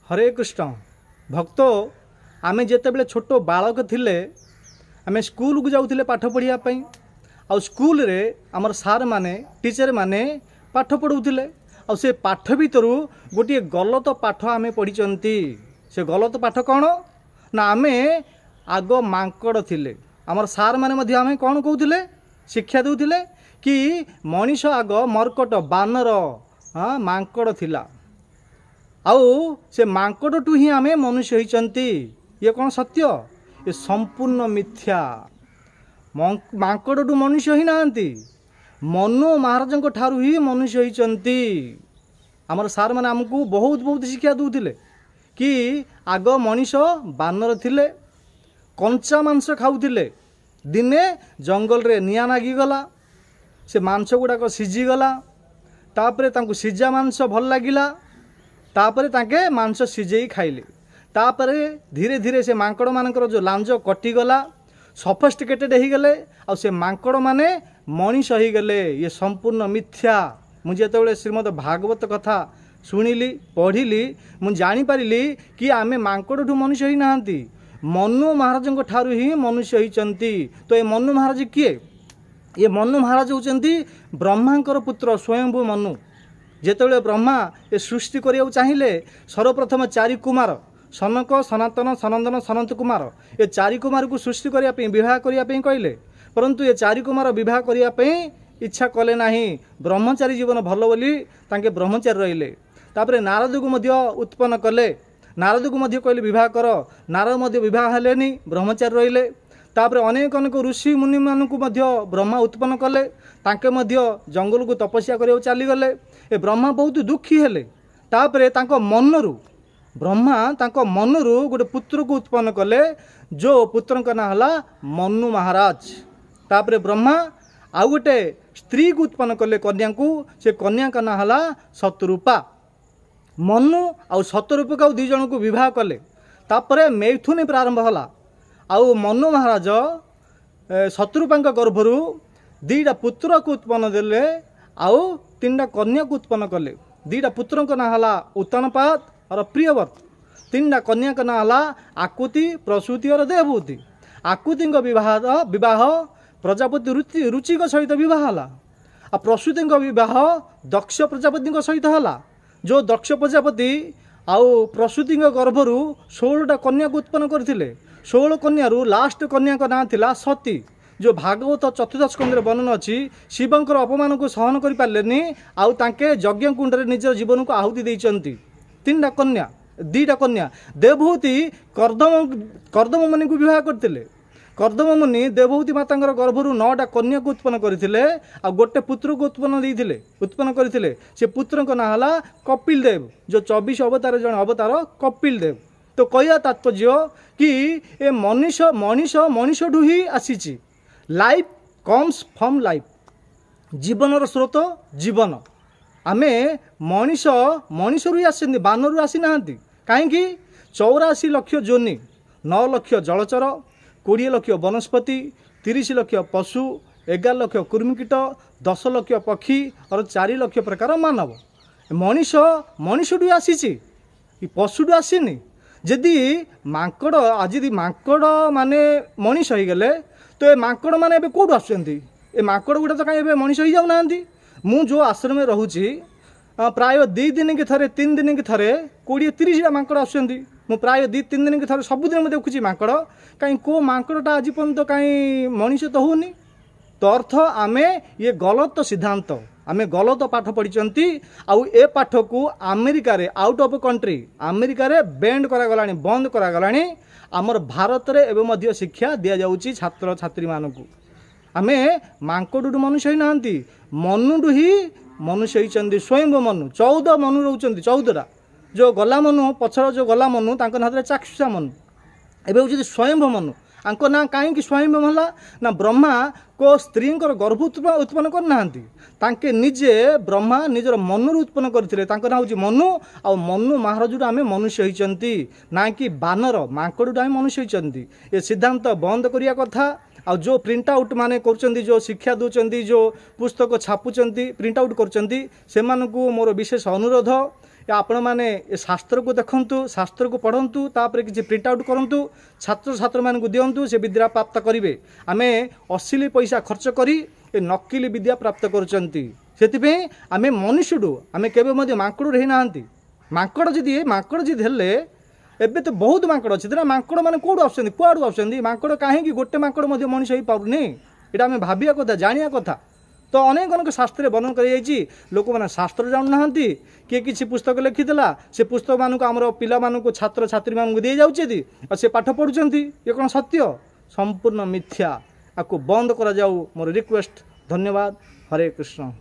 हरे कृष्ण भक्त आमे जितेबले छोट बालक थिले आमे स्कूल को जाऊे पाठ पढ़ापी आ स्कूल रे आमर सार माने टीचर माने पाठ पढ़ाऊे आ से पाठ भितर गोटे गलत पाठ आमे पढ़ी से गलत पाठ कौन ना आमे आग मांकड़ थिले आमर सार माने मध्य आमे कौन कहते शिक्षा देउथिले कि मनीष आग मर्कट बानर हाँ मांकड़ थिला आउ से मांकड़टू ही आमे मनुष्य होइचंती ये कौन सत्य ये संपूर्ण मिथ्या मांकड़टू मनुष्य ही नांती मनु महाराज ठारू ही मनुष्य होइचंती आमर सार माने हमको बहुत बहुत शिक्षा दूथिले कि आग मनीष बानर थिले कंचा मांस खाऊथिले दिने जंगल रे निया नागी गला से मांस गुड़ाक सीझीगला तापरे तांको सीझा मांस भल लागिला तापरे तांके मांस सीझेई खाइले तापरे धीरे धीरे से मांकड़ मानकर जो लांज कटिगला सफिस्टिकेटेड हो गले आ से मांकड़ माने मनीष हो गले ये संपूर्ण मिथ्या मुझे जो श्रीमद भागवत कथा शुणिली पढ़िली मुझे जानीपारि कि आमे मांकड़ठू मनुष्य ही नाहांती मनु महाराज ठारू ही मनुष्य होइचंती। तो ये मनु महाराज किए ये मनु महाराज होचंती ब्रह्मांकर पुत्र स्वयंभू मनु जेतेबेले ब्रह्मा ये सृष्टि करिया चाहिए सर्वप्रथम चारि कुमार सनक सनातन सनंदन सनत कुमार ये चारि कुमार को सृष्टि करने विवाह करने कहले परंतु ये चारि कुमार विवाह करने इच्छा कले नहीं ब्रह्मचारी जीवन भल बोली तांके ब्रह्मचारी रहिले तापरे नारद को मध्य उत्पन्न कले नारद को मध्य कहले विवाह कर नारद मध्य विवाह हेलेनी ब्रह्मचारी रहिले तापरे अनेक अनेक ऋषि मुनि मानकु मध्य ब्रह्मा उत्पन्न कले तांके मध्य जंगल को तपस्या करिया चली गले ए ब्रह्मा बहुत दुखी हेले तापरे तांको मनरु ब्रह्मा तांको मनरु गोटे पुत्र को उत्पन्न कले जो पुत्र का ना हला मनु महाराज तापरे ब्रह्मा आउ गोटे स्त्री को उत्पन्न कले कन्या को से कन्या का ना हला शतरूपा मनु आउ शतरूपा दी जन को विवाह कले तापरे मैथुनी प्रारंभ हला आउ मनु महाराज शतरूपा गर्भरु दीटा पुत्र को उत्पन्न देले आउ तीनटा कन्या को उत्पन्न कले दीटा पुत्र का ना हला उत्तानपाद और प्रियव्रत तीनटा कन्या का ना हला आकुति प्रसूति और देवभूति आकुति विवाह प्रजापति रुचि सहित विवाह हला आ प्रसूति विवाह दक्ष प्रजापति सहित हला जो दक्ष प्रजापति आउ प्रसूति गर्भरु 16टा कन्या को उत्पन्न करथिले 16 कन्यारू लास्ट कन्या का नाम थिला सती जो भागवत चतुर्थ स्कंदे वर्णन अच्छी शिवंकर अपमान को सहन कर पारे आउ तांके यज्ञ कुंड में निज जीवन को आहुति देइचंती तीनटा कन्या दीटा कन्या देवभूति कर्दम मुनि को विवाह करथिले कर्दम मुनि देवभूति माता गर्भरु 9टा कन्या को उत्पन्न करथिले आ गोटे पुत्र को उत्पन्न करथिले से पुत्र का ना हला कपिल देव जो 24 अवतार जन अवतार कपिल देव। तो कहया तात्पर्य कि ए मनीषठू ही आसी लाइफ कम्स फ्रॉम लाइफ जीवन स्रोत जीवन आमे मनीष ही आसती बानरू आसी ना कहीं 84 लाख जोनि 9 लाख जलचर 20 लाख वनस्पति 30 लाख पशु 11 लाख कुर्मिकीट 10 लाख पक्षी और 4 लाख प्रकार मानव मनीषठू आसी पशुठू आसीनी जदि मांकड़ आज मांकड़ माने मनीष हो गले तो ये मांकड़ माने एबे कोठु आसुचंती ए मांकड़ गुड़ा तो कहीं एबे मनीष हो जाऊ नांती मु जो आश्रम में रहूची प्राय 2 दिन के थरे 3 दिन के थरे 20-30 मांकड़ आसुचंती मु प्राय 2-3 दिन के थरे सबुदिन में देखुची मांकड़ कहीं को मांकड़टा आज पर्यंत कहीं मनीष तो होनी तो अर्थ आमे ये गलत सिद्धांत आमे गलत पाठ पढ़ी आउ ए पाठ को अमेरिका रे आउट ऑफ कंट्री अमेरिका रे बैंड करा गलानी बंद करा गलानी आमर भारत रे एवं मध्य शिक्षा दिया जाउची छात्र छात्री मानकू आमे मांकड़ू मनुष्य ही नांती मनुडू ही मनुष्य ही स्वयं मनु 14 मनु रोचंती 14टा जो गला मनु पछर जो गला मनु तांको हाथ चाक्षुषा मनु एबे होची स्वयं मनु आंको ना कहीं स्वयं हला ना ब्रह्मा को स्त्री गर्भ उत्पन्न करना तांके निजे ब्रह्मा निजर मनु उत्पन्न करथिले तांको ना होची मनु आ मनु महाराज आमे मनुष्य होइचंती ना कि बानर मांकड़ आमे मनुष्य होइचंती ये सिद्धांत बंद करिया कथा आ जो प्रिंट आउट माने करचंती जो शिक्षा दूचंती जो पुस्तक छापुचंती प्रिंट आउट करचंती से मानकु मोर विशेष अनुरोध आपण मैंने शास्त्र को देखु शास्त्र को पढ़ु तापर किसी प्रिंट आउट करूँ छात्र छात्र मान दिंतु से विद्या प्राप्त करेंगे आम असिली पैसा खर्च करी नकली विद्या प्राप्त कर आम मनुष्यठू आम केवे माकड़ रही ना माकड़ जी माकड़ जी हेले एबे तो बहुत माकड़ अच्छे ना माकड़ मैंने कौटू आसुँच कुआड़ू आसुँच माकड़ कहीं गोटे माकड़ मनुष्य हो पारे यहाँ आम भाविया कथा जाना कथा तो अनेक अनेक शास्त्र वर्णन कर लोक मैंने शास्त्र जानूना किए किसी पुस्तक लिखिदेला से पुस्तक मानक आमर पिला छात्र छात्री मानक दी जाऊँगी और से पाठ पढ़ुंट ये कौन सत्य संपूर्ण मिथ्या आपको बंद करा जाऊ मोर रिक्वेस्ट। धन्यवाद। हरे कृष्ण।